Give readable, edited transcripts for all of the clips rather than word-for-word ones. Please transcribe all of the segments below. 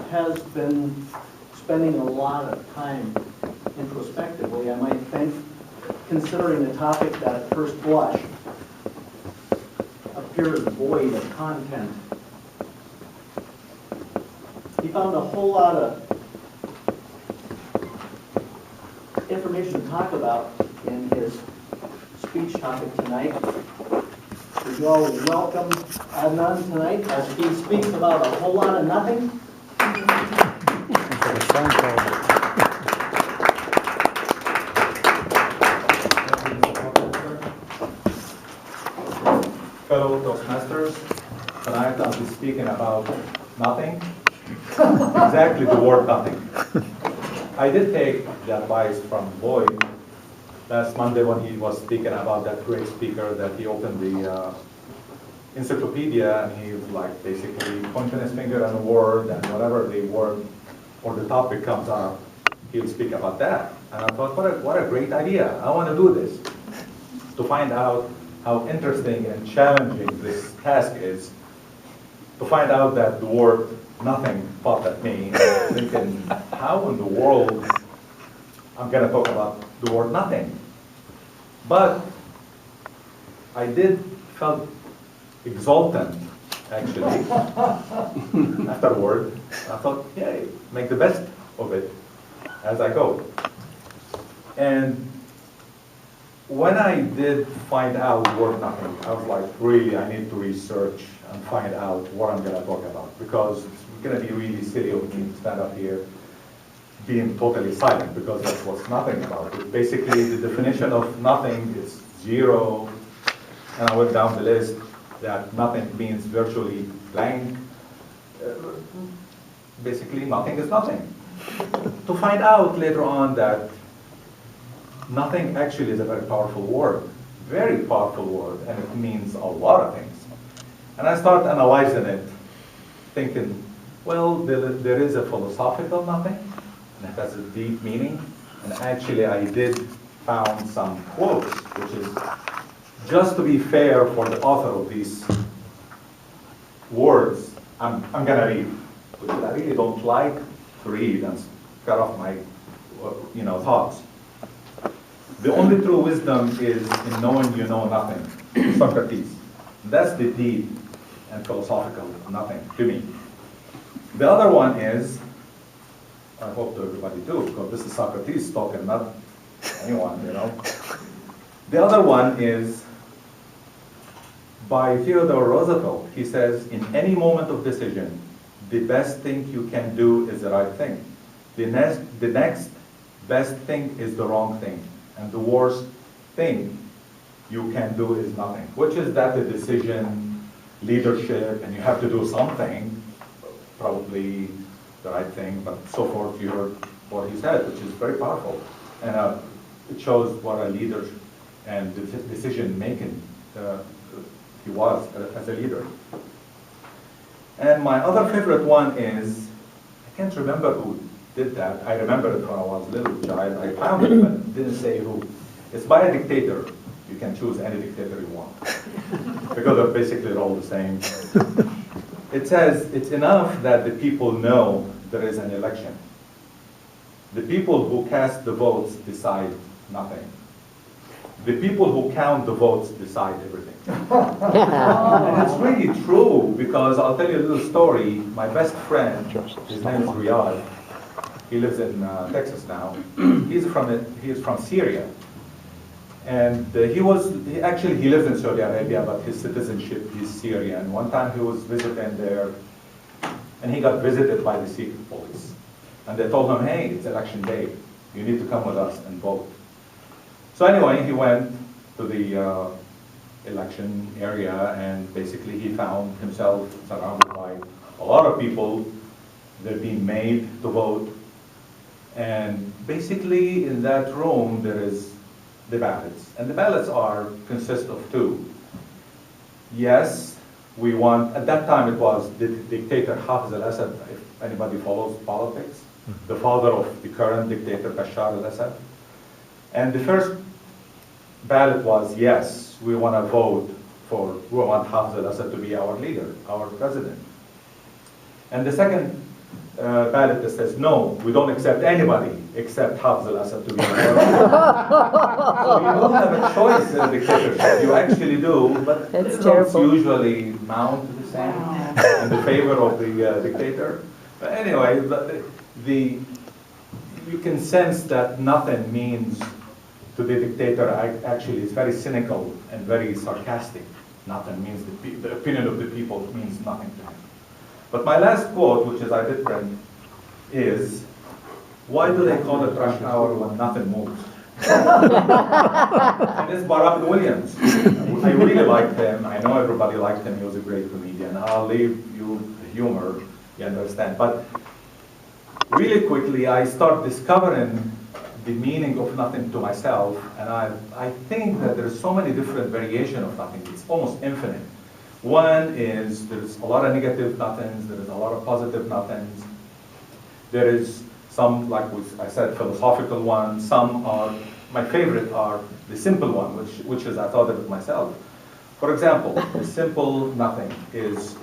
has been spending a lot of time introspectively, I might think, considering a topic that at first blush appears void of content. He found a whole lot of information to talk about in his speech topic tonight. Would you all welcome Adnan tonight as he speaks about a whole lot of nothing? Fellow Toastmasters, tonight I'll be speaking about nothing, exactly the word nothing. I did take the advice from Boyd last Monday when he was speaking about that great speaker that he opened the encyclopedia and he was like basically pointing his finger on a word and whatever the word or the topic comes up, he'll speak about that. And I thought, what a great idea. I want to do this to find out how interesting and challenging this task is, to find out that the word nothing popped at me, thinking, how in the world I'm going to talk about the word nothing? But I did felt exultant, actually, afterward. I thought, yeah, make the best of it as I go. And when I did find out the word nothing, I was like, really, I need to research and find out what I'm going to talk about, because it's going to be really silly of me to stand up here being totally silent, because that's what's nothing about it. Basically, the definition of nothing is zero, and I went down the list that nothing means virtually blank. Basically, nothing is nothing. To find out later on that nothing actually is a very powerful word, and it means a lot of things. And I start analyzing it, thinking, well, there is a philosophical nothing, and it has a deep meaning. And actually, I did found some quotes, which is just to be fair for the author of these words, I'm going to read, which I really don't like to read and cut off my thoughts. The only true wisdom is in knowing you know nothing, Socrates. That's the deep and philosophical nothing to me. The other one is, I hope to everybody too, because this is Socrates talking, not anyone, The other one is by Theodore Roosevelt. He says, in any moment of decision, the best thing you can do is the right thing. The next best thing is the wrong thing. And the worst thing you can do is nothing, which is that the decision, leadership, and you have to do something, probably the right thing, but so forth. You heard what he said, which is very powerful. And it shows what a leader and decision-making he was as a leader. And my other favorite one is, I can't remember who did that. I remember it when I was a little child. I found it, but didn't say who. It's by a dictator. You can choose any dictator you want, because they're basically all the same. It says, it's enough that the people know there is an election. The people who cast the votes decide nothing. The people who count the votes decide everything. And it's really true, because I'll tell you a little story. My best friend, his name is Riyadh. He lives in Texas now. He is from Syria. And he lives in Saudi Arabia, but his citizenship is Syrian. One time he was visiting there, and he got visited by the secret police. And they told him, hey, it's election day. You need to come with us and vote. So anyway, he went to the election area, and basically he found himself surrounded by a lot of people. They're being made to vote. And basically in that room there is the ballots. And the ballots consist of two. Yes, we want, at that time it was the dictator Hafez al-Assad, if anybody follows politics, the father of the current dictator Bashar al-Assad. And the first ballot was, yes, we want to vote we want Hafez al-Assad to be our leader, our president. And the second ballot that says, no, we don't accept anybody except Hafez al-Assad to be our So you don't have a choice in dictatorship. You actually do, but That's the results terrible. usually mount to the same in the favor of the dictator. But anyway, you can sense that nothing means to the dictator. Actually, it's very cynical and very sarcastic. Nothing means the opinion of the people means nothing to him. But my last quote, which is I did print, is, why do they call it rush hour when nothing moves? And it's Barack Williams. I really liked him. I know everybody liked him. He was a great comedian. I'll leave you the humor, you understand. But really quickly, I start discovering the meaning of nothing to myself. And I think that there's so many different variations of nothing. It's almost infinite. One is there's a lot of negative nothings, there's a lot of positive nothings. There is some, like I said, philosophical ones. Some are, my favorite are the simple one, which is, I thought of it myself. For example, the simple nothing is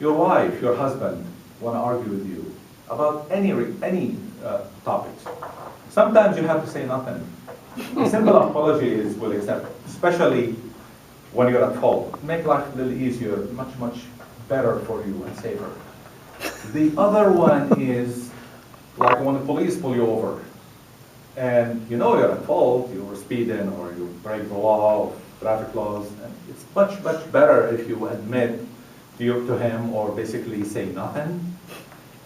your wife, your husband want to argue with you about any topics. Sometimes you have to say nothing. A simple apology is will accept, especially when you're at fault. Make life a little easier, much, much better for you and safer. The other one is like when the police pull you over and you know you're at fault, you were speeding or you break the law, traffic laws, and it's much, much better if you admit to him or basically say nothing.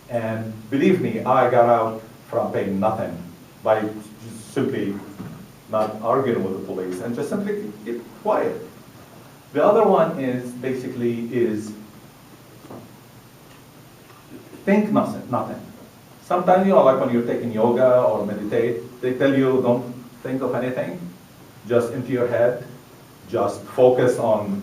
And believe me, I got out from paying nothing by just simply not arguing with the police and just simply keep quiet. The other one is basically think nothing. Sometimes, like when you're taking yoga or meditate, they tell you don't think of anything, just into your head, just focus on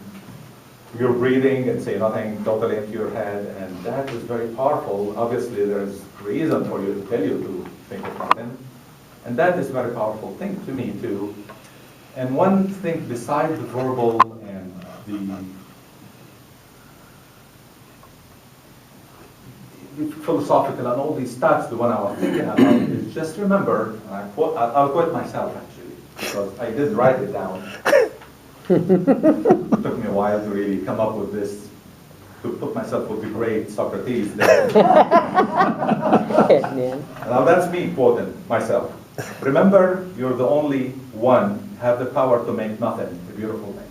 your breathing and say nothing totally into your head, and that is very powerful. Obviously, there's reason for you to tell you to think of nothing, and that is a very powerful thing to me too. And one thing besides the verbal and the philosophical and all these stats, the one I was thinking about is just remember, and I'll quote myself actually, because I did write it down. It took me a while to really come up with this, to put myself with the great Socrates there. Now that's me quoting myself. Remember, you're the only one have the power to make nothing a beautiful thing.